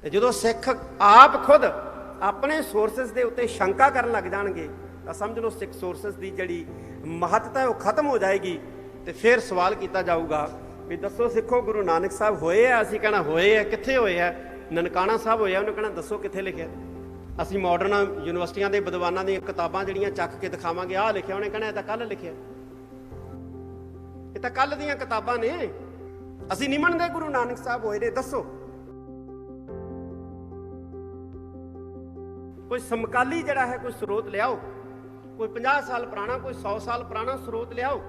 ਤੇ ਜਦੋਂ ਸਿੱਖ ਆਪ ਖੁਦ ਆਪਣੇ ਸੋਰਸਿਸ ਦੇ ਉੱਤੇ ਸ਼ੰਕਾ ਕਰਨ ਲੱਗ ਜਾਣਗੇ ਤਾਂ ਸਮਝ ਲਓ ਸਿੱਖ ਸੋਰਸਿਸ ਦੀ ਜਿਹੜੀ ਮਹੱਤਤਾ ਹੈ ਉਹ ਖਤਮ ਹੋ ਜਾਏਗੀ। ਤੇ ਫਿਰ ਸਵਾਲ ਕੀਤਾ ਜਾਊਗਾ ਵੀ ਦੱਸੋ ਸਿੱਖੋ ਗੁਰੂ ਨਾਨਕ ਸਾਹਿਬ ਹੋਏ ਆ? ਅਸੀਂ ਕਹਿਣਾ ਹੋਏ ਆ। ਕਿੱਥੇ ਹੋਏ ਆ? ਨਨਕਾਣਾ ਸਾਹਿਬ ਹੋਇਆ। ਉਹਨੂੰ ਕਹਿਣਾ ਦੱਸੋ ਕਿੱਥੇ ਲਿਖਿਆ? ਅਸੀਂ ਮਾਡਰਨ ਯੂਨੀਵਰਸਿਟੀਆਂ ਦੇ ਵਿਦਵਾਨਾਂ ਦੀਆਂ ਕਿਤਾਬਾਂ ਜਿਹੜੀਆਂ ਚੱਕ ਕੇ ਦਿਖਾਵਾਂਗੇ, ਆਹ ਲਿਖਿਆ। ਉਹਨੇ ਕਹਿਣਾ ਇਹ ਤਾਂ ਕੱਲ੍ਹ ਲਿਖਿਆ, ਇਹ ਤਾਂ ਕੱਲ੍ਹ ਦੀਆਂ ਕਿਤਾਬਾਂ ਨੇ। ਅਸੀਂ ਨਹੀਂ ਮੰਨਦੇ ਗੁਰੂ ਨਾਨਕ ਸਾਹਿਬ ਹੋਏ ਨੇ। ਦੱਸੋ ਕੋਈ ਸਮਕਾਲੀ ਜਿਹੜਾ ਹੈ ਕੋਈ ਸਰੋਤ ਲਿਆਓ, ਕੋਈ 50 ਸਾਲ ਪੁਰਾਣਾ, ਕੋਈ 100 ਸਾਲ ਪੁਰਾਣਾ ਸਰੋਤ ਲਿਆਓ।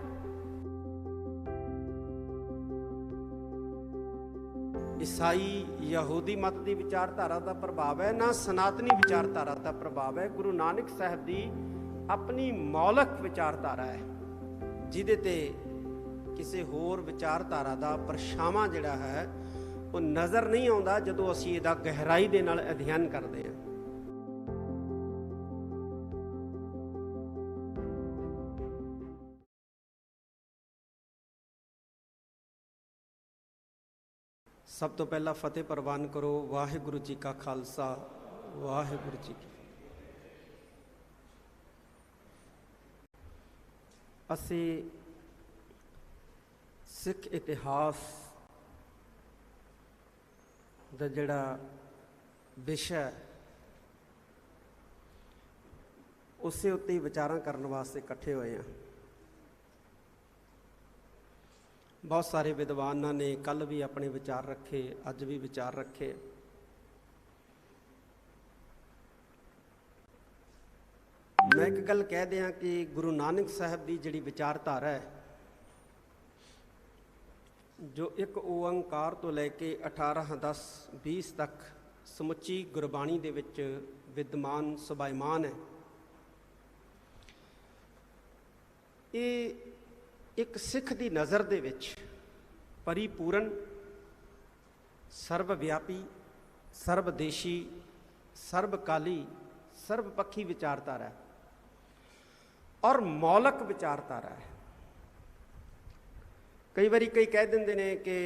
ਈਸਾਈ ਯਹੂਦੀ ਮਤ ਦੀ ਵਿਚਾਰਧਾਰਾ ਦਾ ਪ੍ਰਭਾਵ ਹੈ, ਨਾ ਸਨਾਤਨੀ ਵਿਚਾਰਧਾਰਾ ਦਾ ਪ੍ਰਭਾਵ ਹੈ। ਗੁਰੂ ਨਾਨਕ ਸਾਹਿਬ ਦੀ ਆਪਣੀ ਮੌਲਿਕ ਵਿਚਾਰਧਾਰਾ ਹੈ, ਜਿਹਦੇ ਤੇ ਕਿਸੇ ਹੋਰ ਵਿਚਾਰਧਾਰਾ ਦਾ ਪਰਛਾਵਾਂ ਜਿਹੜਾ ਹੈ ਉਹ ਨਜ਼ਰ ਨਹੀਂ ਆਉਂਦਾ ਜਦੋਂ ਅਸੀਂ ਇਹਦਾ ਗਹਿਰਾਈ ਦੇ ਨਾਲ ਅਧਿਐਨ ਕਰਦੇ ਹਾਂ। ਸਭ ਤੋਂ ਪਹਿਲਾਂ ਫਤਿਹ ਪ੍ਰਵਾਨ ਕਰੋ। ਵਾਹਿਗੁਰੂ ਜੀ ਕਾ ਖਾਲਸਾ, ਵਾਹਿਗੁਰੂ ਜੀ ਕੀ ਫਤਿਹ। ਅਸੀਂ ਸਿੱਖ ਇਤਿਹਾਸ ਦਾ ਜਿਹੜਾ ਵਿਸ਼ਾ ਉਸੇ ਉੱਤੇ ਹੀ ਵਿਚਾਰਾਂ ਕਰਨ ਵਾਸਤੇ ਇਕੱਠੇ ਹੋਏ ਹਾਂ। ਬਹੁਤ ਸਾਰੇ ਵਿਦਵਾਨਾਂ ਨੇ ਕੱਲ੍ਹ ਵੀ ਆਪਣੇ ਵਿਚਾਰ ਰੱਖੇ, ਅੱਜ ਵੀ ਵਿਚਾਰ ਰੱਖੇ। ਮੈਂ ਇੱਕ ਗੱਲ ਕਹਿ ਦਿਆਂ ਕਿ ਗੁਰੂ ਨਾਨਕ ਸਾਹਿਬ ਦੀ ਜਿਹੜੀ ਵਿਚਾਰਧਾਰਾ ਹੈ, ਜੋ ਇੱਕ ਓਅੰਕਾਰ ਤੋਂ ਲੈ ਕੇ 18, 10, 20 ਤੱਕ ਸਮੁੱਚੀ ਗੁਰਬਾਣੀ ਦੇ ਵਿੱਚ ਵਿਦਮਾਨ ਸੁਭਾਈਮਾਨ ਹੈ, ਇਹ ਇੱਕ ਸਿੱਖ ਦੀ ਨਜ਼ਰ ਦੇ ਵਿੱਚ ਪਰਿਪੂਰਨ, ਸਰਬ ਵਿਆਪੀ, ਸਰਬਦੇਸ਼ੀ, ਸਰਬਕਾਲੀ, ਸਰਬਪੱਖੀ ਵਿਚਾਰਧਾਰਾ ਹੈ ਔਰ ਮੌਲਿਕ ਵਿਚਾਰਧਾਰਾ ਹੈ। ਕਈ ਵਾਰੀ ਕਈ ਕਹਿ ਦਿੰਦੇ ਨੇ ਕਿ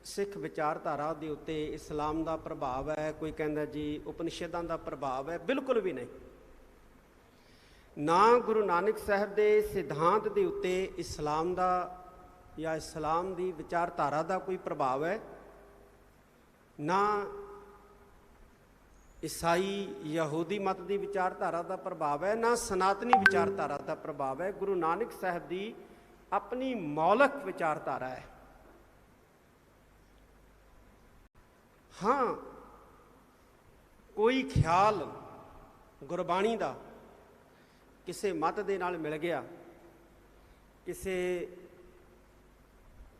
ਸਿੱਖ ਵਿਚਾਰਧਾਰਾ ਦੇ ਉੱਤੇ ਇਸਲਾਮ ਦਾ ਪ੍ਰਭਾਵ ਹੈ, ਕੋਈ ਕਹਿੰਦਾ ਜੀ ਉਪਨਿਸ਼ਦਾਂ ਦਾ ਪ੍ਰਭਾਵ ਹੈ। ਬਿਲਕੁਲ ਵੀ ਨਹੀਂ। ਨਾ ਗੁਰੂ ਨਾਨਕ ਸਾਹਿਬ ਦੇ ਸਿਧਾਂਤ ਦੇ ਉੱਤੇ ਇਸਲਾਮ ਦਾ ਜਾਂ ਇਸਲਾਮ ਦੀ ਵਿਚਾਰਧਾਰਾ ਦਾ ਕੋਈ ਪ੍ਰਭਾਵ ਹੈ, ਨਾ ਈਸਾਈ ਯਹੂਦੀ ਮਤ ਦੀ ਵਿਚਾਰਧਾਰਾ ਦਾ ਪ੍ਰਭਾਵ ਹੈ, ਨਾ ਸਨਾਤਨੀ ਵਿਚਾਰਧਾਰਾ ਦਾ ਪ੍ਰਭਾਵ ਹੈ। ਗੁਰੂ ਨਾਨਕ ਸਾਹਿਬ ਦੀ ਆਪਣੀ ਮੌਲਿਕ ਵਿਚਾਰਧਾਰਾ ਹੈ। ਹਾਂ, ਕੋਈ ਖਿਆਲ ਗੁਰਬਾਣੀ ਦਾ ਕਿਸੇ ਮਤ ਦੇ ਨਾਲ ਮਿਲ ਗਿਆ, ਕਿਸੇ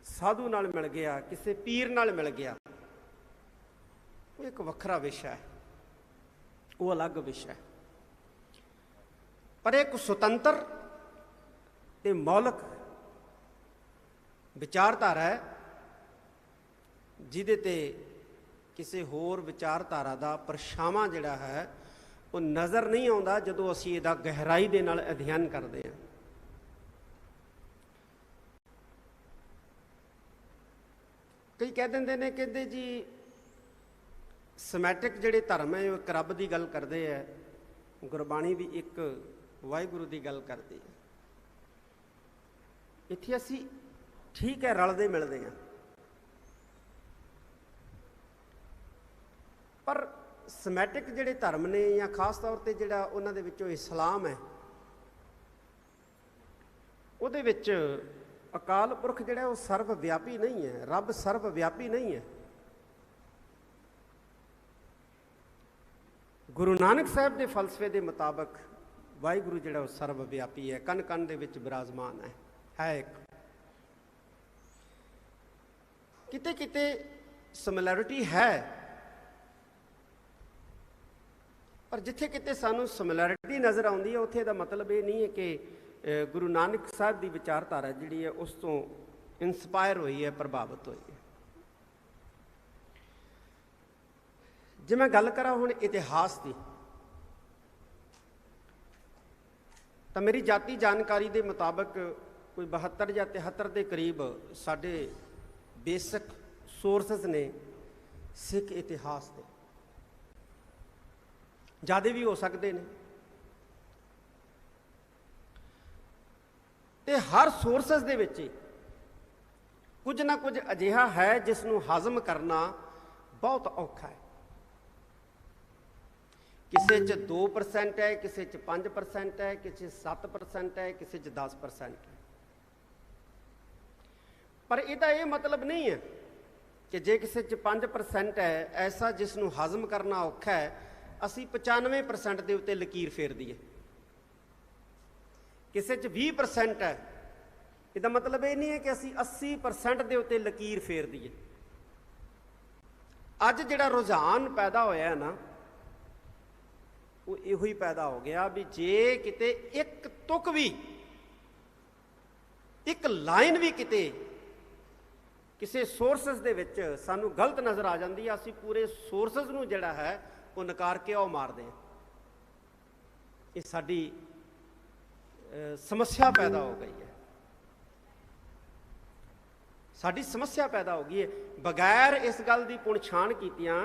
ਸਾਧੂ ਨਾਲ ਮਿਲ ਗਿਆ, ਕਿਸੇ ਪੀਰ ਨਾਲ ਮਿਲ ਗਿਆ, ਉਹ ਇੱਕ ਵੱਖਰਾ ਵਿਸ਼ਾ ਹੈ, ਉਹ ਅਲੱਗ ਵਿਸ਼ਾ ਹੈ। ਪਰ ਇੱਕ ਸੁਤੰਤਰ ਤੇ ਮੌਲਿਕ ਵਿਚਾਰਧਾਰਾ ਹੈ, ਜਿਹਦੇ ਤੇ ਕਿਸੇ ਹੋਰ ਵਿਚਾਰਧਾਰਾ ਦਾ ਪਰਛਾਵਾਂ ਜਿਹੜਾ ਹੈ ਉਹ ਨਜ਼ਰ ਨਹੀਂ ਆਉਂਦਾ ਜਦੋਂ ਅਸੀਂ ਇਹਦਾ ਗਹਿਰਾਈ ਦੇ ਨਾਲ ਅਧਿਐਨ ਕਰਦੇ ਹਾਂ। ਕਈ ਕਹਿ ਦਿੰਦੇ ਨੇ, ਕਹਿੰਦੇ ਜੀ ਸਮੈਟਿਕ ਜਿਹੜੇ ਧਰਮ ਹੈ ਉਹ ਇੱਕ ਰੱਬ ਦੀ ਗੱਲ ਕਰਦੇ ਹੈ, ਗੁਰਬਾਣੀ ਵੀ ਇੱਕ ਵਾਹਿਗੁਰੂ ਦੀ ਗੱਲ ਕਰਦੀ ਹੈ। ਇੱਥੇ ਅਸੀਂ ਠੀਕ ਹੈ ਰਲਦੇ ਮਿਲਦੇ ਹਾਂ, ਪਰ ਸਮੈਟਿਕ ਜਿਹੜੇ ਧਰਮ ਨੇ ਜਾਂ ਖਾਸ ਤੌਰ ਤੇ ਜਿਹੜਾ ਉਹਨਾਂ ਦੇ ਵਿੱਚੋਂ ਇਸਲਾਮ ਹੈ, ਉਹਦੇ ਵਿੱਚ ਅਕਾਲ ਪੁਰਖ ਜਿਹੜਾ ਉਹ ਸਰਬ ਵਿਆਪੀ ਨਹੀਂ ਹੈ, ਰੱਬ ਸਰਬ ਵਿਆਪੀ ਨਹੀਂ ਹੈ। ਗੁਰੂ ਨਾਨਕ ਸਾਹਿਬ ਦੇ ਫਲਸਫੇ ਦੇ ਮੁਤਾਬਕ ਵਾਹਿਗੁਰੂ ਜਿਹੜਾ ਉਹ ਸਰਬ ਵਿਆਪੀ ਹੈ, ਕਣ ਕਣ ਦੇ ਵਿੱਚ ਬਿਰਾਜਮਾਨ ਹੈ ਇੱਕ। ਕਿਤੇ ਕਿਤੇ ਸਿਮਿਲੈਰਿਟੀ ਹੈ, ਪਰ ਜਿੱਥੇ ਕਿਤੇ ਸਾਨੂੰ ਸਿਮਿਲੈਰਿਟੀ ਨਜ਼ਰ ਆਉਂਦੀ ਹੈ ਉੱਥੇ ਦਾ ਮਤਲਬ ਇਹ ਨਹੀਂ ਹੈ ਕਿ ਗੁਰੂ ਨਾਨਕ ਸਾਹਿਬ ਦੀ ਵਿਚਾਰਧਾਰਾ ਜਿਹੜੀ ਹੈ ਉਸ ਤੋਂ ਇਨਸਪਾਇਰ ਹੋਈ ਹੈ, ਪ੍ਰਭਾਵਿਤ ਹੋਈ ਹੈ। ਜੇ ਮੈਂ ਗੱਲ ਕਰਾਂ ਹੁਣ ਇਤਿਹਾਸ ਦੀ, ਤਾਂ ਮੇਰੀ ਜਾਤੀ ਜਾਣਕਾਰੀ ਦੇ ਮੁਤਾਬਕ ਕੋਈ 72 ਜਾਂ 73 ਦੇ ਕਰੀਬ ਸਾਡੇ ਬੇਸਿਕ ਸੋਰਸਸ ਨੇ ਸਿੱਖ ਇਤਿਹਾਸ ਦੇ। ਜ਼ਿਆਦਾ ਵੀ ਹੋ ਸਕਦੇ ਨੇ। ਤੇ ਹਰ ਸੋਰਸਸ ਦੇ ਵਿੱਚ ਕੁਝ ਨਾ ਕੁਝ ਅਜਿਹਾ ਹੈ ਜਿਸ ਨੂੰ ਹਜ਼ਮ ਕਰਨਾ ਬਹੁਤ ਔਖਾ ਹੈ। ਕਿਸੇ 'ਚ 2% ਹੈ, ਕਿਸੇ 'ਚ 5% ਹੈ, ਕਿਸੇ 'ਚ 7% ਹੈ, ਕਿਸੇ 'ਚ 10% ਹੈ। ਪਰ ਇਹਦਾ ਇਹ ਮਤਲਬ ਨਹੀਂ ਹੈ ਕਿ ਜੇ ਕਿਸੇ 'ਚ 5% ਹੈ ਐਸਾ ਜਿਸ ਨੂੰ ਹਜ਼ਮ ਕਰਨਾ ਔਖਾ ਹੈ, ਅਸੀਂ 95% ਦੇ ਉੱਤੇ ਲਕੀਰ ਫੇਰ ਦਈਏ। ਕਿਸੇ 'ਚ 20% ਹੈ, ਇਹਦਾ ਮਤਲਬ ਇਹ ਨਹੀਂ ਹੈ ਕਿ ਅਸੀਂ 80% ਦੇ ਉੱਤੇ ਲਕੀਰ ਫੇਰ ਦਈਏ। ਅੱਜ ਜਿਹੜਾ ਰੁਝਾਨ ਪੈਦਾ ਹੋਇਆ ਨਾ, ਉਹ ਇਹੋ ਹੀ ਪੈਦਾ ਹੋ ਗਿਆ ਵੀ ਜੇ ਕਿਤੇ ਇੱਕ ਤੁਕ ਵੀ, ਇੱਕ ਲਾਈਨ ਵੀ ਕਿਤੇ ਕਿਸੇ ਸੋਰਸਸ ਦੇ ਵਿੱਚ ਸਾਨੂੰ ਗਲਤ ਨਜ਼ਰ ਆ ਜਾਂਦੀ ਹੈ, ਅਸੀਂ ਪੂਰੇ ਸੋਰਸਸ ਨੂੰ ਜਿਹੜਾ ਹੈ ਉਹ ਨਕਾਰ ਕੇ ਉਹ ਮਾਰਦੇ ਹਾਂ। ਇਹ ਸਾਡੀ ਸਮੱਸਿਆ ਪੈਦਾ ਹੋ ਗਈ ਹੈ, ਸਾਡੀ ਸਮੱਸਿਆ ਪੈਦਾ ਹੋ ਗਈ ਹੈ। ਬਗੈਰ ਇਸ ਗੱਲ ਦੀ ਪੁਣਛਾਣ ਕੀਤਿਆਂ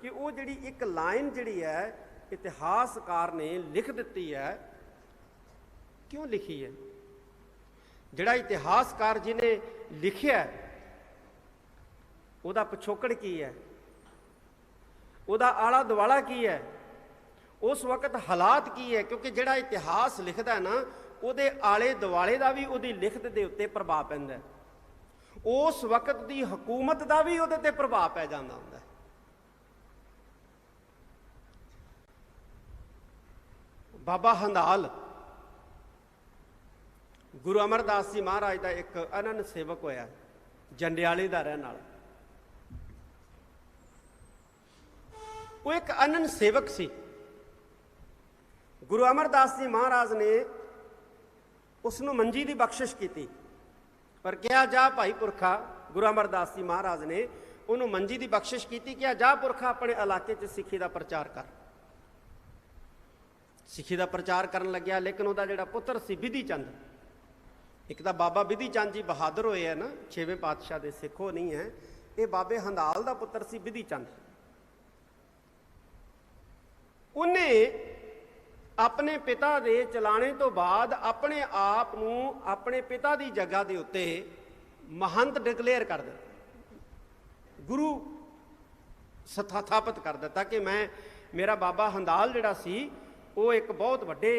ਕਿ ਉਹ ਜਿਹੜੀ ਇੱਕ ਲਾਈਨ ਜਿਹੜੀ ਹੈ ਇਤਿਹਾਸਕਾਰ ਨੇ ਲਿਖ ਦਿੱਤੀ ਹੈ, ਕਿਉਂ ਲਿਖੀ ਹੈ? ਜਿਹੜਾ ਇਤਿਹਾਸਕਾਰ ਜਿਹਨੇ ਲਿਖਿਆ ਉਹਦਾ ਪਿਛੋਕੜ ਕੀ ਹੈ, ਉਹਦਾ ਆਲਾ ਦੁਆਲਾ ਕੀ ਹੈ, ਉਸ ਵਕਤ ਹਾਲਾਤ ਕੀ ਹੈ? ਕਿਉਂਕਿ ਜਿਹੜਾ ਇਤਿਹਾਸ ਲਿਖਦਾ ਨਾ, ਉਹਦੇ ਆਲੇ ਦੁਆਲੇ ਦਾ ਵੀ ਉਹਦੀ ਲਿਖਤ ਦੇ ਉੱਤੇ ਪ੍ਰਭਾਵ ਪੈਂਦਾ, ਉਸ ਵਕਤ ਦੀ ਹਕੂਮਤ ਦਾ ਵੀ ਉਹਦੇ ਤੇ ਪ੍ਰਭਾਵ ਪੈ ਜਾਂਦਾ ਹੁੰਦਾ। ਬਾਬਾ ਹੰਦਾਲ ਗੁਰੂ ਅਮਰਦਾਸ ਜੀ ਮਹਾਰਾਜ ਦਾ ਇੱਕ ਅਨੰਨ ਸੇਵਕ ਹੋਇਆ, ਜੰਡਿਆਲੇ ਦਾ ਰਹਿਣ ਵਾਲਾ। ਉਹ ਇੱਕ ਅਨੰਨ ਸੇਵਕ ਸੀ। ਗੁਰੂ ਅਮਰਦਾਸ ਜੀ ਮਹਾਰਾਜ ਨੇ ਉਸ ਨੂੰ ਮੰਜੀ ਦੀ ਬਖਸ਼ਿਸ਼ ਕੀਤੀ, ਪਰ ਕਿਹਾ ਜਾ ਭਾਈ ਪੁਰਖਾ, ਗੁਰੂ ਅਮਰਦਾਸ ਜੀ ਮਹਾਰਾਜ ਨੇ ਉਹਨੂੰ ਮੰਜੀ ਦੀ ਬਖਸ਼ਿਸ਼ ਕੀਤੀ, ਕਿਹਾ ਜਾ ਪੁਰਖਾ ਆਪਣੇ ਇਲਾਕੇ 'ਚ ਸਿੱਖੀ ਦਾ ਪ੍ਰਚਾਰ ਕਰ। ਸਿੱਖੀ ਦਾ ਪ੍ਰਚਾਰ ਕਰਨ ਲੱਗਿਆ, ਲੇਕਿਨ ਉਹਦਾ ਜਿਹੜਾ ਪੁੱਤਰ ਸੀ ਬਿਧੀ ਚੰਦ, ਇੱਕ ਤਾਂ ਬਾਬਾ ਬਿਧੀ ਚੰਦ ਜੀ ਬਹਾਦਰ ਹੋਏ ਆ ਨਾ, 6ਵੇਂ ਪਾਤਸ਼ਾਹ ਦੇ ਸਿੱਖੋ ਨਹੀਂ ਹੈ, ਇਹ ਬਾਬੇ ਹੰਦਾਲ ਦਾ ਪੁੱਤਰ ਸੀ ਬਿਧੀ ਚੰਦ। ਉਹਨੇ ਆਪਣੇ ਪਿਤਾ ਦੇ ਚਲਾਣੇ ਤੋਂ ਬਾਅਦ ਆਪਣੇ ਆਪ ਨੂੰ ਆਪਣੇ ਪਿਤਾ ਦੀ ਜਗ੍ਹਾ ਦੇ ਉੱਤੇ ਮਹੰਤ ਡਿਕਲੇਅਰ ਕਰ ਦਿੱਤਾ, ਗੁਰੂ ਸਥਾਪਿਤ ਕਰ ਦਿੱਤਾ ਕਿ ਮੇਰਾ ਬਾਬਾ ਹੰਦਾਲ ਜਿਹੜਾ ਸੀ ਉਹ ਇੱਕ ਬਹੁਤ ਵੱਡੇ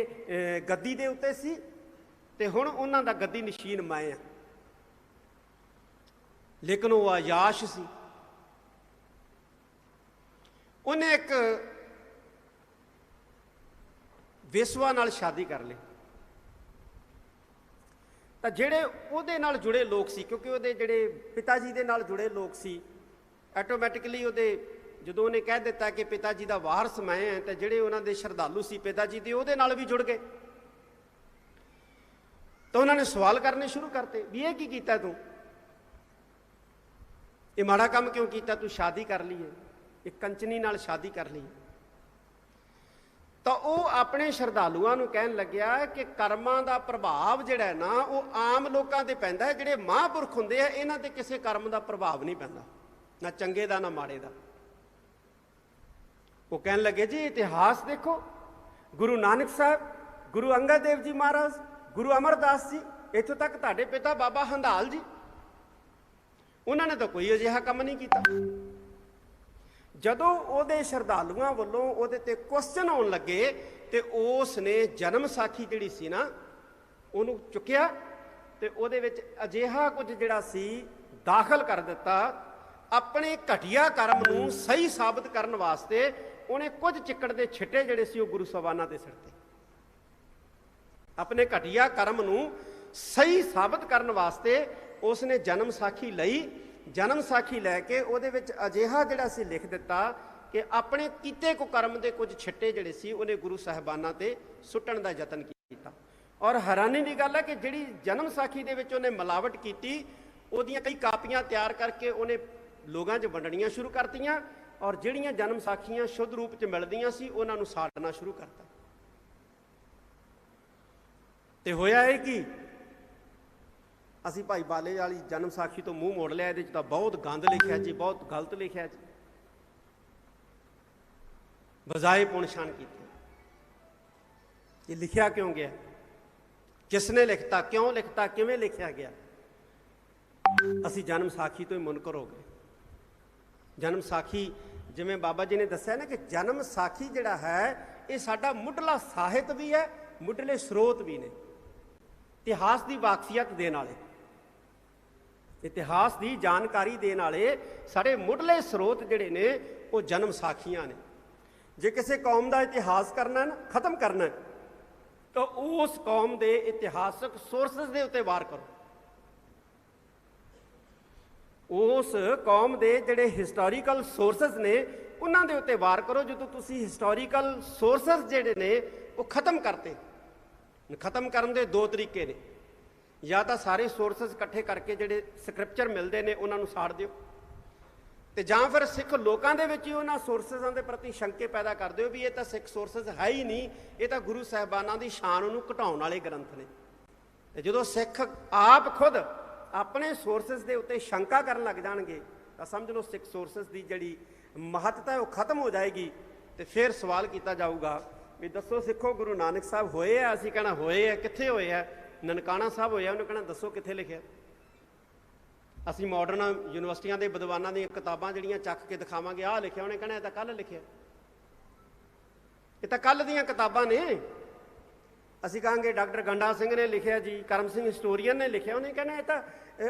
ਗੱਦੀ ਦੇ ਉੱਤੇ ਸੀ ਤੇ ਹੁਣ ਉਹਨਾਂ ਦਾ ਗੱਦੀ ਨਸ਼ੀਨ ਮੈਂ ਆ। ਲੇਕਿਨ ਉਹ ਆਯਾਸ਼ ਸੀ। ਉਹਨੇ ਇੱਕ ਵੇਸਵਾ ਨਾਲ ਸ਼ਾਦੀ ਕਰ ਲਈ। ਤਾਂ ਜਿਹੜੇ ਉਹਦੇ ਨਾਲ ਜੁੜੇ ਲੋਕ ਸੀ, ਕਿਉਂਕਿ ਉਹਦੇ ਜਿਹੜੇ ਪਿਤਾ ਜੀ ਦੇ ਨਾਲ ਜੁੜੇ ਲੋਕ ਸੀ, ਆਟੋਮੈਟਿਕਲੀ ਉਹਦੇ ਜਦੋਂ ਉਹਨੇ ਕਹਿ ਦਿੱਤਾ ਕਿ ਪਿਤਾ ਜੀ ਦਾ ਵਾਰਸ ਮੈਂ ਹਾਂ, ਤਾਂ ਜਿਹੜੇ ਉਹਨਾਂ ਦੇ ਸ਼ਰਧਾਲੂ ਸੀ ਪਿਤਾ ਜੀ ਦੇ, ਉਹਦੇ ਨਾਲ ਵੀ ਜੁੜ ਗਏ। ਤਾਂ ਉਹਨਾਂ ਨੇ ਸਵਾਲ ਕਰਨੇ ਸ਼ੁਰੂ ਕਰਤੇ ਵੀ ਇਹ ਕੀ ਕੀਤਾ ਤੂੰ, ਇਹ ਮਾੜਾ ਕੰਮ ਕਿਉਂ ਕੀਤਾ, ਤੂੰ ਸ਼ਾਦੀ ਕਰ ਲਈ ਹੈ, ਇੱਕ ਕੰਚਨੀ ਨਾਲ ਸ਼ਾਦੀ ਕਰ ਲਈ। ਤਾਂ ਉਹ ਆਪਣੇ ਸ਼ਰਧਾਲੂਆਂ ਨੂੰ ਕਹਿਣ ਲੱਗਿਆ ਕਿ ਕਰਮਾਂ ਦਾ ਪ੍ਰਭਾਵ ਜਿਹੜਾ ਹੈ ਨਾ, ਉਹ ਆਮ ਲੋਕਾਂ ਤੇ ਪੈਂਦਾ ਹੈ, ਜਿਹੜੇ ਮਹਾਂਪੁਰਖ ਹੁੰਦੇ ਆ ਇਹਨਾਂ ਤੇ ਕਿਸੇ ਕਰਮ ਦਾ ਪ੍ਰਭਾਵ ਨਹੀਂ ਪੈਂਦਾ, ਨਾ ਚੰਗੇ ਦਾ ਨਾ ਮਾੜੇ ਦਾ। ਉਹ ਕਹਿਣ ਲੱਗੇ ਜੀ ਇਤਿਹਾਸ ਦੇਖੋ, ਗੁਰੂ ਨਾਨਕ ਸਾਹਿਬ, ਗੁਰੂ ਅੰਗਦ ਦੇਵ ਜੀ ਮਹਾਰਾਜ, ਗੁਰੂ ਅਮਰਦਾਸ ਜੀ, ਇੱਥੋਂ ਤੱਕ ਤੁਹਾਡੇ ਪਿਤਾ ਬਾਬਾ ਹੰਦਾਲ ਜੀ, ਉਹਨਾਂ ਨੇ ਤਾਂ ਕੋਈ ਅਜਿਹਾ ਕੰਮ ਨਹੀਂ ਕੀਤਾ। ਜਦੋਂ ਉਹਦੇ ਸ਼ਰਧਾਲੂਆਂ ਵੱਲੋਂ ਉਹਦੇ ਤੇ ਕੁਐਸਚਨ ਆਉਣ ਲੱਗੇ ਤੇ ਉਸ ਨੇ ਜਨਮ ਸਾਖੀ ਜਿਹੜੀ ਸੀ ਨਾ ਉਹਨੂੰ ਚੁੱਕਿਆ ਤੇ ਉਹਦੇ ਵਿੱਚ ਅਜਿਹਾ ਕੁਝ ਜਿਹੜਾ ਸੀ ਦਾਖਲ ਕਰ ਦਿੱਤਾ। ਆਪਣੇ ਘਟੀਆ ਕਰਮ ਨੂੰ ਸਹੀ ਸਾਬਤ ਕਰਨ ਵਾਸਤੇ ਉਹਨੇ ਕੁਝ ਚਿੱਕੜ ਦੇ ਛਿੱਟੇ ਜਿਹੜੇ ਸੀ ਉਹ ਗੁਰੂ ਸਾਹਿਬਾਨਾਂ ਤੇ ਸਿੱਟੇ। ਆਪਣੇ ਘਟੀਆ ਕਰਮ ਨੂੰ ਸਹੀ ਸਾਬਤ ਕਰਨ ਵਾਸਤੇ ਉਸਨੇ ਜਨਮ ਸਾਖੀ ਲਈ। ਜਨਮ ਸਾਖੀ ਲੈ ਕੇ ਉਹਦੇ ਵਿੱਚ ਅਜਿਹਾ ਜਿਹੜਾ ਸੀ ਲਿਖ ਦਿੱਤਾ ਕਿ ਆਪਣੇ ਕੀਤੇ ਕੁਕਰਮ ਦੇ ਕੁਝ ਛਿੱਟੇ ਜਿਹੜੇ ਸੀ ਉਹਨੇ ਗੁਰੂ ਸਾਹਿਬਾਨਾਂ ਤੇ ਸੁੱਟਣ ਦਾ ਯਤਨ ਕੀਤਾ। ਔਰ ਹੈਰਾਨੀ ਦੀ ਗੱਲ ਹੈ ਕਿ ਜਿਹੜੀ ਜਨਮ ਸਾਖੀ ਦੇ ਵਿੱਚ ਉਹਨੇ ਮਿਲਾਵਟ ਕੀਤੀ, ਉਹਦੀਆਂ ਕਈ ਕਾਪੀਆਂ ਤਿਆਰ ਕਰਕੇ ਉਹਨੇ ਲੋਕਾਂ 'ਚ ਵੰਡਣੀਆਂ ਸ਼ੁਰੂ ਕਰਤੀਆਂ, ਔਰ ਜਿਹੜੀਆਂ ਜਨਮ ਸਾਖੀਆਂ ਸ਼ੁੱਧ ਰੂਪ 'ਚ ਮਿਲਦੀਆਂ ਸੀ ਉਹਨਾਂ ਨੂੰ ਸਾੜਨਾ ਸ਼ੁਰੂ ਕਰਤਾ। ਤੇ ਹੋਇਆ ਇਹ ਕਿ ਅਸੀਂ ਭਾਈ ਬਾਲੇ ਵਾਲੀ ਜਨਮ ਸਾਖੀ ਤੋਂ ਮੂੰਹ ਮੋੜ ਲਿਆ, ਇਹਦੇ 'ਚ ਤਾਂ ਬਹੁਤ ਗੰਦ ਲਿਖਿਆ ਜੀ, ਬਹੁਤ ਗਲਤ ਲਿਖਿਆ ਜੀ। ਬਜਾਏ ਪੁਣ ਛਾਣ ਕੀਤੇ। ਇਹ ਲਿਖਿਆ ਕਿਉਂ ਗਿਆ, ਕਿਸਨੇ ਲਿਖਤਾ, ਕਿਉਂ ਲਿਖਤਾ, ਕਿਵੇਂ ਲਿਖਿਆ ਗਿਆ? ਅਸੀਂ ਜਨਮ ਸਾਖੀ ਤੋਂ ਹੀ ਮੁਨਕਰ ਹੋ ਗਏ। ਜਨਮ ਸਾਖੀ, ਜਿਵੇਂ ਬਾਬਾ ਜੀ ਨੇ ਦੱਸਿਆ ਨਾ ਕਿ ਜਨਮ ਸਾਖੀ ਜਿਹੜਾ ਹੈ ਇਹ ਸਾਡਾ ਮੁੱਢਲਾ ਸਾਹਿਤ ਵੀ ਹੈ, ਮੁੱਢਲੇ ਸਰੋਤ ਵੀ ਨੇ। ਇਤਿਹਾਸ ਦੀ ਵਾਕਫੀਅਤ ਦੇਣ ਵਾਲੇ, ਇਤਿਹਾਸ ਦੀ ਜਾਣਕਾਰੀ ਦੇਣ ਵਾਲੇ ਸਾਡੇ ਮੁੱਢਲੇ ਸਰੋਤ ਜਿਹੜੇ ਨੇ ਉਹ ਜਨਮ ਸਾਖੀਆਂ ਨੇ। ਜੇ ਕਿਸੇ ਕੌਮ ਦਾ ਇਤਿਹਾਸ ਕਰਨਾ ਨਾ, ਖਤਮ ਕਰਨਾ, ਤਾਂ ਉਸ ਕੌਮ ਦੇ ਇਤਿਹਾਸਕ ਸੋਰਸਸ ਦੇ ਉੱਤੇ ਵਾਰ ਕਰੋ। ਉਸ ਕੌਮ ਦੇ ਜਿਹੜੇ ਹਿਸਟੋਰੀਕਲ ਸੋਰਸਸ ਨੇ ਉਹਨਾਂ ਦੇ ਉੱਤੇ ਵਾਰ ਕਰੋ। ਜਦੋਂ ਤੁਸੀਂ ਹਿਸਟੋਰੀਕਲ ਸੋਰਸਸ ਜਿਹੜੇ ਨੇ ਉਹ ਖਤਮ ਕਰਤੇ, ਖਤਮ ਕਰਨ ਦੇ ਦੋ ਤਰੀਕੇ ਨੇ। ਜਾਂ ਤਾਂ ਸਾਰੇ ਸੋਰਸਸ ਇਕੱਠੇ ਕਰਕੇ ਜਿਹੜੇ ਸਕ੍ਰਿਪਚਰ ਮਿਲਦੇ ਨੇ ਉਹਨਾਂ ਨੂੰ ਸਾੜ ਦਿਓ, ਤੇ ਜਾਂ ਫਿਰ ਸਿੱਖ ਲੋਕਾਂ ਦੇ ਵਿੱਚ ਹੀ ਉਹਨਾਂ ਸੋਰਸਸਾਂ ਦੇ ਪ੍ਰਤੀ ਸ਼ੰਕੇ ਪੈਦਾ ਕਰ ਦਿਓ ਵੀ ਇਹ ਤਾਂ ਸਿੱਖ ਸੋਰਸਸ ਹੈ ਹੀ ਨਹੀਂ, ਇਹ ਤਾਂ ਗੁਰੂ ਸਾਹਿਬਾਨਾਂ ਦੀ ਸ਼ਾਨ ਨੂੰ ਘਟਾਉਣ ਵਾਲੇ ਗ੍ਰੰਥ ਨੇ। ਤੇ ਜਦੋਂ ਸਿੱਖ ਆਪ ਖੁਦ ਆਪਣੇ ਸੋਰਸਸ ਦੇ ਉੱਤੇ ਸ਼ੰਕਾ ਕਰਨ ਲੱਗ ਜਾਣਗੇ ਤਾਂ ਸਮਝ ਲਓ ਸਿੱਖ ਸੋਰਸਸ ਦੀ ਜਿਹੜੀ ਮਹੱਤਤਾ ਹੈ ਉਹ ਖਤਮ ਹੋ ਜਾਏਗੀ। ਤੇ ਫਿਰ ਸਵਾਲ ਕੀਤਾ ਜਾਊਗਾ ਵੀ ਦੱਸੋ ਸਿੱਖੋ ਗੁਰੂ ਨਾਨਕ ਸਾਹਿਬ ਹੋਏ ਆ? ਅਸੀਂ ਕਹਿਣਾ ਹੋਏ ਆ। ਕਿੱਥੇ ਹੋਏ ਆ? ਨਨਕਾਣਾ ਸਾਹਿਬ ਹੋਇਆ। ਉਹਨੂੰ ਕਹਿਣਾ ਦੱਸੋ ਕਿੱਥੇ ਲਿਖਿਆ? ਅਸੀਂ ਮਾਡਰਨ ਯੂਨੀਵਰਸਿਟੀਆਂ ਦੇ ਵਿਦਵਾਨਾਂ ਦੀਆਂ ਕਿਤਾਬਾਂ ਜਿਹੜੀਆਂ ਚੱਕ ਕੇ ਦਿਖਾਵਾਂਗੇ, ਆਹ ਲਿਖਿਆ। ਉਹਨੇ ਕਹਿਣਾ ਇਹ ਤਾਂ ਕੱਲ੍ਹ ਲਿਖਿਆ, ਇਹ ਤਾਂ ਕੱਲ੍ਹ ਦੀਆਂ ਕਿਤਾਬਾਂ ਨੇ। ਅਸੀਂ ਕਹਾਂਗੇ ਡਾਕਟਰ ਗੰਡਾ ਸਿੰਘ ਨੇ ਲਿਖਿਆ ਜੀ, ਕਰਮ ਸਿੰਘ ਹਿਸਟੋਰੀਅਨ ਨੇ ਲਿਖਿਆ। ਉਹਨੇ ਕਹਿਣਾ ਇਹ ਤਾਂ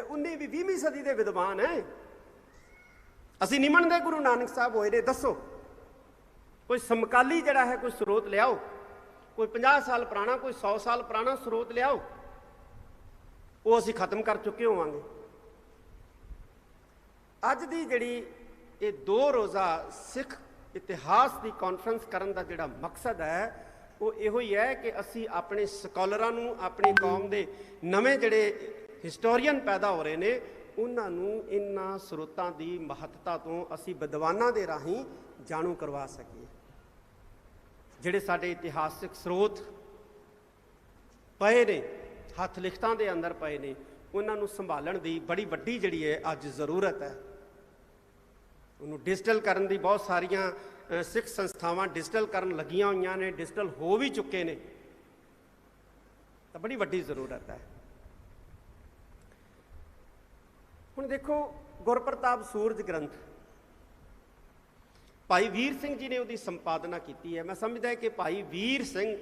19ਵੀਂ 20ਵੀਂ ਸਦੀ ਦੇ ਵਿਦਵਾਨ ਹੈ। ਅਸੀਂ ਨਹੀਂ ਮੰਨਦੇ ਗੁਰੂ ਨਾਨਕ ਸਾਹਿਬ ਹੋਏ ਨੇ। ਦੱਸੋ ਕੋਈ ਸਮਕਾਲੀ ਜਿਹੜਾ ਹੈ ਕੋਈ ਸਰੋਤ ਲਿਆਓ, ਕੋਈ 50 ਸਾਲ ਪੁਰਾਣਾ, ਕੋਈ 100 ਸਾਲ ਪੁਰਾਣਾ ਸਰੋਤ ਲਿਆਓ। ਉਹ ਅਸੀਂ ਖਤਮ ਕਰ ਚੁੱਕੇ ਹੋਵਾਂਗੇ। ਅੱਜ ਦੀ ਜਿਹੜੀ ਇਹ 2 ਰੋਜ਼ਾ ਸਿੱਖ ਇਤਿਹਾਸ ਦੀ ਕਾਨਫਰੰਸ ਕਰਨ ਦਾ ਜਿਹੜਾ ਮਕਸਦ ਹੈ ਉਹ ਇਹੋ ਹੀ ਹੈ ਕਿ ਅਸੀਂ ਆਪਣੇ ਸਕਾਲਰਾਂ ਨੂੰ, ਆਪਣੀ ਕੌਮ ਦੇ ਨਵੇਂ ਜਿਹੜੇ ਹਿਸਟੋਰੀਅਨ ਪੈਦਾ ਹੋ ਰਹੇ ਨੇ, ਉਹਨਾਂ ਨੂੰ ਇਹਨਾਂ ਸਰੋਤਾਂ ਦੀ ਮਹੱਤਤਾ ਤੋਂ ਅਸੀਂ ਵਿਦਵਾਨਾਂ ਦੇ ਰਾਹੀਂ ਜਾਣੂ ਕਰਵਾ ਸਕੀਏ। ਜਿਹੜੇ ਸਾਡੇ ਇਤਿਹਾਸਿਕ ਸਰੋਤ ਪਏ ਨੇ, ਹੱਥ ਲਿਖਤਾਂ ਦੇ ਅੰਦਰ ਪਏ ਨੇ, ਉਹਨਾਂ ਨੂੰ ਸੰਭਾਲਣ ਦੀ ਬੜੀ ਵੱਡੀ ਜਿਹੜੀ ਹੈ ਅੱਜ ਜ਼ਰੂਰਤ ਹੈ। ਉਹਨੂੰ ਡਿਜੀਟਲ ਕਰਨ ਦੀ ਬਹੁਤ ਸਾਰੀਆਂ ਸਿੱਖ ਸੰਸਥਾਵਾਂ ਡਿਜੀਟਲ ਕਰਨ ਲੱਗੀਆਂ ਹੋਈਆਂ ਨੇ, ਡਿਜੀਟਲ ਹੋ ਵੀ ਚੁੱਕੇ ਨੇ, ਤਾਂ ਬੜੀ ਵੱਡੀ ਜ਼ਰੂਰਤ ਹੈ। ਹੁਣ ਦੇਖੋ ਗੁਰਪ੍ਰਤਾਪ ਸੂਰਜ ਗ੍ਰੰਥ ਭਾਈ ਵੀਰ ਸਿੰਘ ਜੀ ਨੇ ਉਹਦੀ ਸੰਪਾਦਨਾ ਕੀਤੀ ਹੈ। ਮੈਂ ਸਮਝਦਾ ਕਿ ਭਾਈ ਵੀਰ ਸਿੰਘ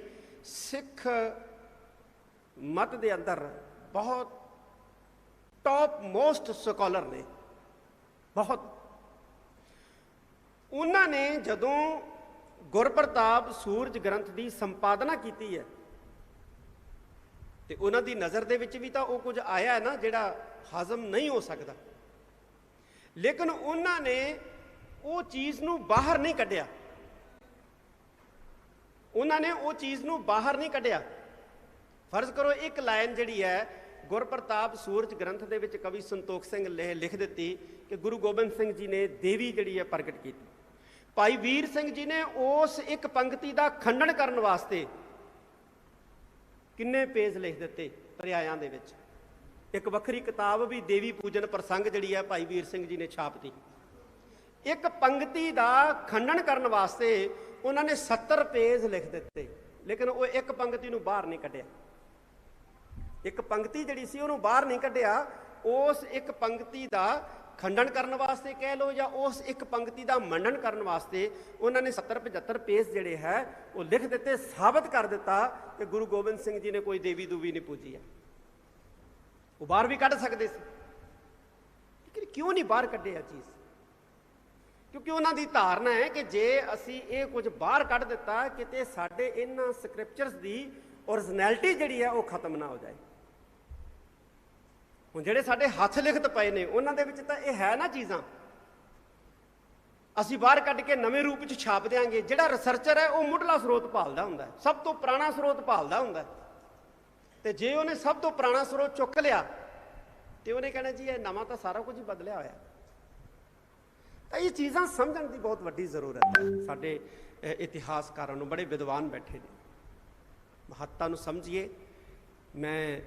ਸਿੱਖ ਮਤ ਦੇ ਅੰਦਰ ਬਹੁਤ ਟੌਪ ਮੋਸਟ ਸਕਾਲਰ ਨੇ, ਬਹੁਤ। ਉਹਨਾਂ ਨੇ ਜਦੋਂ ਗੁਰਪ੍ਰਤਾਪ ਸੂਰਜ ਗ੍ਰੰਥ ਦੀ ਸੰਪਾਦਨਾ ਕੀਤੀ ਹੈ ਤੇ ਉਹਨਾਂ ਦੀ ਨਜ਼ਰ ਦੇ ਵਿੱਚ ਵੀ ਤਾਂ ਉਹ ਕੁਝ ਆਇਆ ਨਾ ਜਿਹੜਾ ਹਜ਼ਮ ਨਹੀਂ ਹੋ ਸਕਦਾ, ਲੇਕਿਨ ਉਹਨਾਂ ਨੇ ਉਹ ਚੀਜ਼ ਨੂੰ ਬਾਹਰ ਨਹੀਂ ਕੱਢਿਆ। ਉਹਨਾਂ ਨੇ ਉਹ ਚੀਜ਼ ਨੂੰ ਬਾਹਰ ਨਹੀਂ ਕੱਢਿਆ। ਫਰਜ਼ ਕਰੋ ਇੱਕ ਲਾਈਨ ਜਿਹੜੀ ਹੈ ਗੁਰਪ੍ਰਤਾਪ ਸੂਰਜ ਗ੍ਰੰਥ ਦੇ ਵਿੱਚ ਕਵੀ ਸੰਤੋਖ ਸਿੰਘ ਲਿਖ ਦਿੱਤੀ ਕਿ ਗੁਰੂ ਗੋਬਿੰਦ ਸਿੰਘ ਜੀ ਨੇ ਦੇਵੀ ਜਿਹੜੀ ਹੈ ਪ੍ਰਗਟ ਕੀਤੀ। ਭਾਈ ਵੀਰ ਸਿੰਘ ਜੀ ਨੇ ਉਸ ਇੱਕ ਪੰਕਤੀ ਦਾ ਖੰਡਨ ਕਰਨ ਵਾਸਤੇ ਕਿੰਨੇ ਪੇਜ ਲਿਖ ਦਿੱਤੇ ਪਰਿਆਇਆਂ ਦੇ ਵਿੱਚ। ਇੱਕ ਵੱਖਰੀ ਕਿਤਾਬ ਵੀ ਦੇਵੀ ਪੂਜਨ ਪ੍ਰਸੰਗ ਜਿਹੜੀ ਹੈ ਭਾਈ ਵੀਰ ਸਿੰਘ ਜੀ ਨੇ ਛਾਪਤੀ। ਇੱਕ ਪੰਕਤੀ ਦਾ ਖੰਡਨ ਕਰਨ ਵਾਸਤੇ ਉਹਨਾਂ ਨੇ 70 ਪੇਜ ਲਿਖ ਦਿੱਤੇ, ਲੇਕਿਨ ਉਹ ਇੱਕ ਪੰਕਤੀ ਨੂੰ ਬਾਹਰ ਨਹੀਂ ਕੱਢਿਆ। ਇੱਕ ਪੰਕਤੀ ਜਿਹੜੀ ਸੀ ਉਹਨੂੰ ਬਾਹਰ ਨਹੀਂ ਕੱਢਿਆ। ਉਸ ਇੱਕ ਪੰਕਤੀ ਦਾ ਖੰਡਨ ਕਰਨ ਵਾਸਤੇ ਕਹਿ ਲਓ ਜਾਂ ਉਸ ਇੱਕ ਪੰਕਤੀ ਦਾ ਮੰਨਣ ਕਰਨ ਵਾਸਤੇ ਉਹਨਾਂ ਨੇ 70-75 ਪੇਜ ਜਿਹੜੇ ਹੈ ਉਹ ਲਿਖ ਦਿੱਤੇ, ਸਾਬਤ ਕਰ ਦਿੱਤਾ ਕਿ ਗੁਰੂ ਗੋਬਿੰਦ ਸਿੰਘ ਜੀ ਨੇ ਕੋਈ ਦੇਵੀ ਦੂਵੀ ਨਹੀਂ ਪੂਜੀ ਹੈ। ਉਹ ਬਾਹਰ ਵੀ ਕੱਢ ਸਕਦੇ ਸੀ, ਲੇਕਿਨ ਕਿਉਂ ਨਹੀਂ ਬਾਹਰ ਕੱਢਿਆ ਚੀਜ਼? ਕਿਉਂਕਿ ਉਹਨਾਂ ਦੀ ਧਾਰਨਾ ਹੈ ਕਿ ਜੇ ਅਸੀਂ ਇਹ ਕੁਝ ਬਾਹਰ ਕੱਢ ਦਿੱਤਾ ਕਿਤੇ ਸਾਡੇ ਇਹਨਾਂ ਸਕ੍ਰਿਪਚਰਸ ਦੀ ਓਰੀਜਨੈਲਿਟੀ ਜਿਹੜੀ ਹੈ ਉਹ ਖਤਮ ਨਾ ਹੋ ਜਾਏ। ਹੁਣ ਜਿਹੜੇ ਸਾਡੇ ਹੱਥ ਲਿਖਤ ਪਏ ਨੇ ਉਹਨਾਂ ਦੇ ਵਿੱਚ ਤਾਂ ਇਹ ਹੈ ਨਾ ਚੀਜ਼ਾਂ, ਅਸੀਂ ਬਾਹਰ ਕੱਢ ਕੇ ਨਵੇਂ ਰੂਪ 'ਚ ਛਾਪ ਦਿਆਂਗੇ। ਜਿਹੜਾ ਰਿਸਰਚਰ ਹੈ ਉਹ ਮੁੱਢਲਾ ਸਰੋਤ ਭਾਲਦਾ ਹੁੰਦਾ, ਸਭ ਤੋਂ ਪੁਰਾਣਾ ਸਰੋਤ ਭਾਲਦਾ ਹੁੰਦਾ, ਤੇ ਜੇ ਉਹਨੇ ਸਭ ਤੋਂ ਪੁਰਾਣਾ ਸਰੋਤ ਚੁੱਕ ਲਿਆ ਤੇ ਉਹਨੇ ਕਹਿਣਾ ਜੀ ਇਹ ਨਵਾਂ ਤਾਂ ਸਾਰਾ ਕੁਝ ਹੀ ਬਦਲਿਆ ਹੋਇਆ। ਤਾਂ ਇਹ ਚੀਜ਼ਾਂ ਸਮਝਣ ਦੀ ਬਹੁਤ ਵੱਡੀ ਜ਼ਰੂਰਤ ਹੈ। ਸਾਡੇ ਇਤਿਹਾਸਕਾਰਾਂ ਨੂੰ, ਬੜੇ ਵਿਦਵਾਨ ਬੈਠੇ ਨੇ, ਮਹੱਤਤਾ ਨੂੰ ਸਮਝੀਏ। ਮੈਂ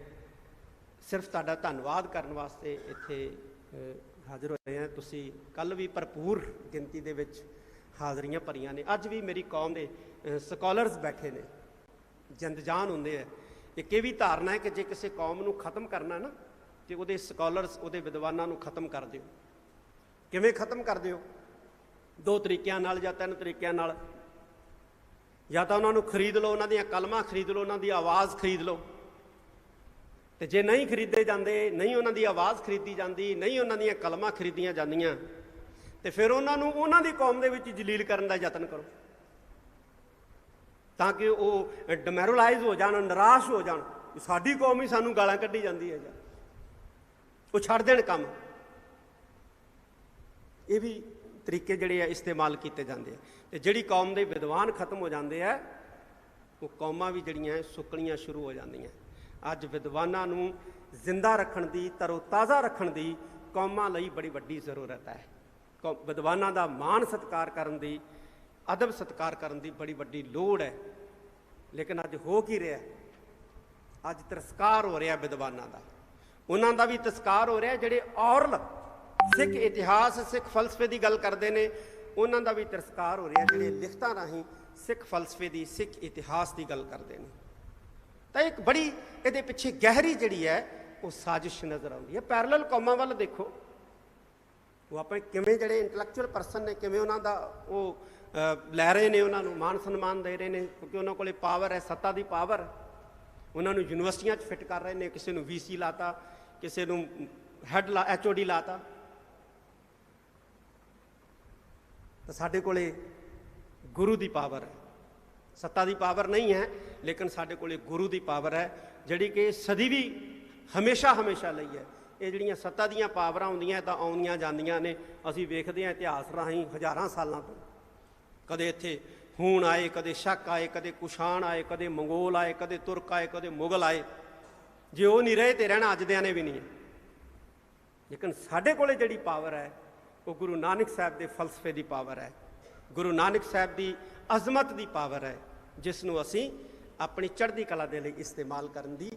ਸਿਰਫ ਤੁਹਾਡਾ ਧੰਨਵਾਦ ਕਰਨ ਵਾਸਤੇ ਇੱਥੇ ਹਾਜ਼ਰ ਹੋਏ ਹਾਂ। ਤੁਸੀਂ ਕੱਲ੍ਹ ਵੀ ਭਰਪੂਰ ਗਿਣਤੀ ਦੇ ਵਿੱਚ ਹਾਜ਼ਰੀਆਂ ਭਰੀਆਂ ਨੇ। ਅੱਜ ਵੀ ਮੇਰੀ ਕੌਮ ਦੇ ਸਕਾਲਰਸ ਬੈਠੇ ਨੇ, ਜਿੰਦਜਾਨ ਹੁੰਦੇ ਆ। ਇੱਕ ਇਹ ਵੀ ਧਾਰਨਾ ਹੈ ਕਿ ਜੇ ਕਿਸੇ ਕੌਮ ਨੂੰ ਖਤਮ ਕਰਨਾ ਨਾ, ਤੇ ਉਹਦੇ ਸਕਾਲਰਸ, ਉਹਦੇ ਵਿਦਵਾਨਾਂ ਨੂੰ ਖਤਮ ਕਰ ਦਿਓ। ਕਿਵੇਂ ਖਤਮ ਕਰ ਦਿਓ? 2 ਤਰੀਕਿਆਂ ਨਾਲ ਜਾਂ 3 ਤਰੀਕਿਆਂ ਨਾਲ। ਜਾਂ ਤਾਂ ਉਹਨਾਂ ਨੂੰ ਖਰੀਦ ਲਓ, ਉਹਨਾਂ ਦੀਆਂ ਕਲਮਾਂ ਖਰੀਦ ਲਓ, ਉਹਨਾਂ ਦੀ ਆਵਾਜ਼ ਖਰੀਦ ਲਓ। ਤੇ ਜੇ ਨਹੀਂ ਖਰੀਦੇ ਜਾਂਦੇ, ਨਹੀਂ ਉਹਨਾਂ ਦੀ ਆਵਾਜ਼ ਖਰੀਦੀ ਜਾਂਦੀ, ਨਹੀਂ ਉਹਨਾਂ ਦੀਆਂ ਕਲਮਾਂ ਖਰੀਦੀਆਂ ਜਾਂਦੀਆਂ, ਤੇ ਫਿਰ ਉਹਨਾਂ ਨੂੰ ਉਹਨਾਂ ਦੀ ਕੌਮ ਦੇ ਵਿੱਚ ਜਲੀਲ ਕਰਨ ਦਾ ਯਤਨ ਕਰੋ, ਤਾਂ ਕਿ ਉਹ ਡਿਮੋਰਲਾਈਜ਼ ਹੋ ਜਾਣ, ਨਿਰਾਸ਼ ਹੋ ਜਾਣ। ਸਾਡੀ ਕੌਮ ਹੀ ਸਾਨੂੰ ਗਾਲਾਂ ਕੱਢੀ ਜਾਂਦੀ ਹੈ, ਜਾਂ ਉਹ ਛੱਡ ਦੇਣ ਕੰਮ। ਇਹ ਵੀ ਤਰੀਕੇ ਜਿਹੜੇ ਆ ਇਸਤੇਮਾਲ ਕੀਤੇ ਜਾਂਦੇ ਆ। ਤੇ ਜਿਹੜੀ ਕੌਮ ਦੇ ਵਿਦਵਾਨ ਖਤਮ ਹੋ ਜਾਂਦੇ ਆ, ਉਹ ਕੌਮਾਂ ਵੀ ਜਿਹੜੀਆਂ ਸੁੱਕਣੀਆਂ ਸ਼ੁਰੂ ਹੋ ਜਾਂਦੀਆਂ। ਅੱਜ ਵਿਦਵਾਨਾਂ ਨੂੰ ਜ਼ਿੰਦਾ ਰੱਖਣ ਦੀ, ਤਰੋਤਾਜ਼ਾ ਰੱਖਣ ਦੀ ਕੌਮਾਂ ਲਈ ਬੜੀ ਵੱਡੀ ਜ਼ਰੂਰਤ ਹੈ। ਵਿਦਵਾਨਾਂ ਦਾ ਮਾਣ ਸਤਿਕਾਰ ਕਰਨ ਦੀ, ਅਦਬ ਸਤਿਕਾਰ ਕਰਨ ਦੀ ਬੜੀ ਵੱਡੀ ਲੋੜ ਹੈ। ਲੇਕਿਨ ਅੱਜ ਹੋ ਕੀ ਰਿਹਾ? ਅੱਜ ਤਿਰਸਕਾਰ ਹੋ ਰਿਹਾ ਵਿਦਵਾਨਾਂ ਦਾ। ਉਹਨਾਂ ਦਾ ਵੀ ਤਿਰਸਕਾਰ ਹੋ ਰਿਹਾ ਜਿਹੜੇ ਔਰਲ ਸਿੱਖ ਇਤਿਹਾਸ, ਸਿੱਖ ਫਲਸਫੇ ਦੀ ਗੱਲ ਕਰਦੇ ਨੇ। ਉਹਨਾਂ ਦਾ ਵੀ ਤਿਰਸਕਾਰ ਹੋ ਰਿਹਾ ਜਿਹੜੇ ਲਿਖਤਾਂ ਰਾਹੀਂ ਸਿੱਖ ਫਲਸਫੇ ਦੀ, ਸਿੱਖ ਇਤਿਹਾਸ ਦੀ ਗੱਲ ਕਰਦੇ ਨੇ। ਤਾਂ ਇੱਕ ਬੜੀ ਇਹਦੇ ਪਿੱਛੇ ਗਹਿਰੀ ਜਿਹੜੀ ਹੈ ਉਹ ਸਾਜ਼ਿਸ਼ ਨਜ਼ਰ ਆਉਂਦੀ ਹੈ। ਪੈਰਲਲ ਕੌਮਾਂ ਵੱਲ ਦੇਖੋ, ਉਹ ਆਪਣੇ ਕਿਵੇਂ ਜਿਹੜੇ ਇੰਟੈਲੈਕਚੁਅਲ ਪਰਸਨ ਨੇ, ਕਿਵੇਂ ਉਹਨਾਂ ਦਾ ਉਹ ਲੈ ਰਹੇ ਨੇ, ਉਹਨਾਂ ਨੂੰ ਮਾਣ ਸਨਮਾਨ ਦੇ ਰਹੇ ਨੇ, ਕਿਉਂਕਿ ਉਹਨਾਂ ਕੋਲੇ ਪਾਵਰ ਹੈ, ਸੱਤਾ ਦੀ ਪਾਵਰ। ਉਹਨਾਂ ਨੂੰ ਯੂਨੀਵਰਸਿਟੀਆਂ 'ਚ ਫਿੱਟ ਕਰ ਰਹੇ ਨੇ। ਕਿਸੇ ਨੂੰ VC ਲਾਤਾ, ਕਿਸੇ ਨੂੰ ਹੈਡ HOD ਲਾਤਾ। ਤਾਂ ਸਾਡੇ ਕੋਲੇ ਗੁਰੂ ਦੀ ਪਾਵਰ ਹੈ, ਸੱਤਾ ਦੀ ਪਾਵਰ ਨਹੀਂ ਹੈ, ਲੇਕਿਨ ਸਾਡੇ ਕੋਲੇ ਗੁਰੂ ਦੀ ਪਾਵਰ ਹੈ, ਜਿਹੜੀ ਕਿ ਸਦੀਵੀ ਹਮੇਸ਼ਾ ਲਈ ਹੈ। ਇਹ ਜਿਹੜੀਆਂ ਸੱਤਾ ਦੀਆਂ ਪਾਵਰਾਂ ਹੁੰਦੀਆਂ ਤਾਂ ਆਉਂਦੀਆਂ ਜਾਂਦੀਆਂ ਨੇ। ਅਸੀਂ ਵੇਖਦੇ ਹਾਂ ਇਤਿਹਾਸ ਰਾਹੀਂ ਹਜ਼ਾਰਾਂ ਸਾਲਾਂ ਤੋਂ, ਕਦੇ ਇੱਥੇ ਹੂਣ ਆਏ, ਕਦੇ ਸ਼ੱਕ ਆਏ, ਕਦੇ ਕੁਸ਼ਾਣ ਆਏ, ਕਦੇ ਮੰਗੋਲ ਆਏ, ਕਦੇ ਤੁਰਕ ਆਏ, ਕਦੇ ਮੁਗਲ ਆਏ। ਜੇ ਉਹ ਨਹੀਂ ਰਹੇ ਤੇ ਰਹਿਣਾ ਅੱਜ ਦਿਆਂ ਨੇ ਵੀ ਨਹੀਂ ਹੈ। ਲੇਕਿਨ ਸਾਡੇ ਕੋਲੇ ਜਿਹੜੀ ਪਾਵਰ ਹੈ ਉਹ ਗੁਰੂ ਨਾਨਕ ਸਾਹਿਬ ਦੇ ਫਲਸਫੇ ਦੀ ਪਾਵਰ ਹੈ, ਗੁਰੂ ਨਾਨਕ ਸਾਹਿਬ ਦੀ ਅਜ਼ਮਤ ਦੀ ਪਾਵਰ ਹੈ, ਜਿਸ ਨੂੰ ਅਸੀਂ ਆਪਣੀ ਚੜ੍ਹਦੀ ਕਲਾ ਦੇ ਲਈ ਇਸਤੇਮਾਲ ਕਰਨ ਦੀ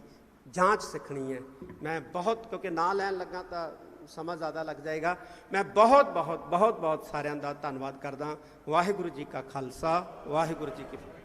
ਜਾਂਚ ਸਿੱਖਣੀ ਹੈ। ਮੈਂ ਬਹੁਤ, ਕਿਉਂਕਿ ਨਾਂ ਲੈਣ ਲੱਗਾ ਤਾਂ ਸਮਾਂ ਜ਼ਿਆਦਾ ਲੱਗ ਜਾਏਗਾ। ਮੈਂ ਬਹੁਤ ਸਾਰਿਆਂ ਦਾ ਧੰਨਵਾਦ ਕਰਦਾ। ਵਾਹਿਗੁਰੂ ਜੀ ਕਾ ਖਾਲਸਾ, ਵਾਹਿਗੁਰੂ ਜੀ ਕੀ ਫਤਿਹ।